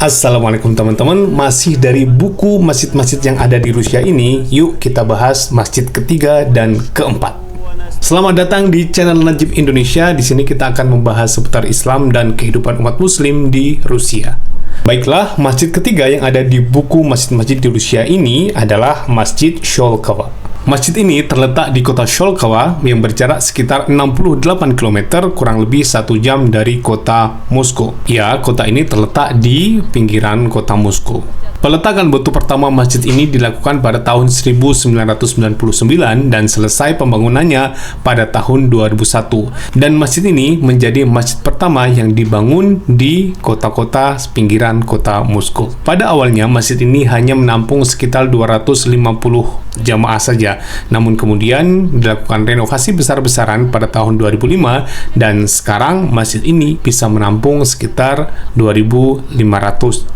Assalamualaikum teman-teman, masih dari buku masjid-masjid yang ada di Rusia ini, yuk kita bahas masjid ketiga dan keempat. Selamat datang di channel Najib Indonesia. Di sini kita akan membahas seputar Islam dan kehidupan umat Muslim di Rusia. Baiklah, masjid ketiga yang ada di buku masjid-masjid di Rusia ini adalah Masjid Sholkovo. Masjid ini terletak di kota Sholkovo yang berjarak sekitar 68 km, kurang lebih 1 jam dari kota Moskow. Ya, kota ini terletak di pinggiran kota Moskow. Peletakan batu pertama masjid ini dilakukan pada tahun 1999 dan selesai pembangunannya pada tahun 2001. Dan masjid ini menjadi masjid pertama yang dibangun di kota-kota pinggiran kota Moskow. Pada awalnya masjid ini hanya menampung sekitar 250 jamaah saja. Namun kemudian dilakukan renovasi besar-besaran pada tahun 2005 dan sekarang masjid ini bisa menampung sekitar 2.500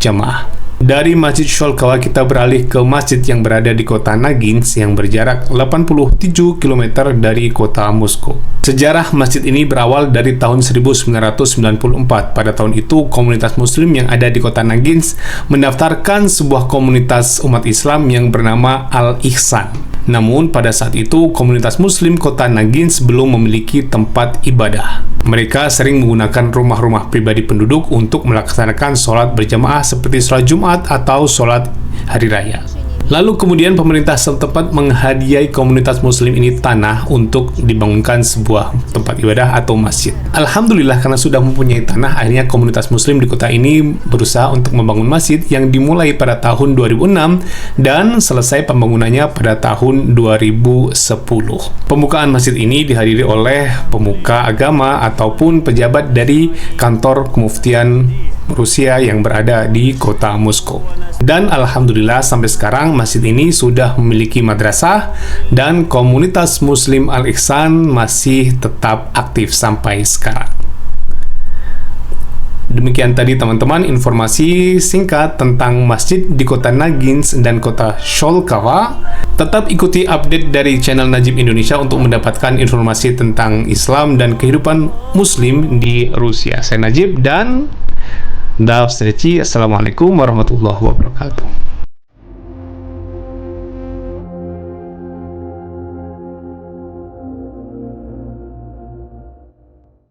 jamaah. Dari Masjid Sholkovo kita beralih ke masjid yang berada di kota Naginsk yang berjarak 87 km dari kota Moskow. Sejarah masjid ini berawal dari tahun 1994. Pada tahun itu, komunitas muslim yang ada di kota Naginsk mendaftarkan sebuah komunitas umat Islam yang bernama Al-Ihsan. Namun, pada saat itu, komunitas muslim kota Naginsk belum memiliki tempat ibadah. Mereka sering menggunakan rumah-rumah pribadi penduduk untuk melaksanakan sholat berjamaah seperti sholat Jumat atau sholat hari raya. Lalu kemudian pemerintah setempat menghadiahi komunitas muslim ini tanah untuk dibangunkan sebuah tempat ibadah atau masjid. Alhamdulillah, karena sudah mempunyai tanah, akhirnya komunitas muslim di kota ini berusaha untuk membangun masjid yang dimulai pada tahun 2006 dan selesai pembangunannya pada tahun 2010. Pembukaan masjid ini dihadiri oleh pemuka agama ataupun pejabat dari kantor kemuftian Rusia yang berada di kota Moskow. Dan alhamdulillah sampai sekarang masjid ini sudah memiliki madrasah dan komunitas muslim Al-Ihsan masih tetap aktif sampai sekarang. Demikian tadi teman-teman informasi singkat tentang masjid di kota Naginsk dan kota Sholkovo. Tetap ikuti update dari channel Najib Indonesia untuk mendapatkan informasi tentang Islam dan kehidupan muslim di Rusia. Saya Najib dan Assalamualaikum warahmatullahi wabarakatuh.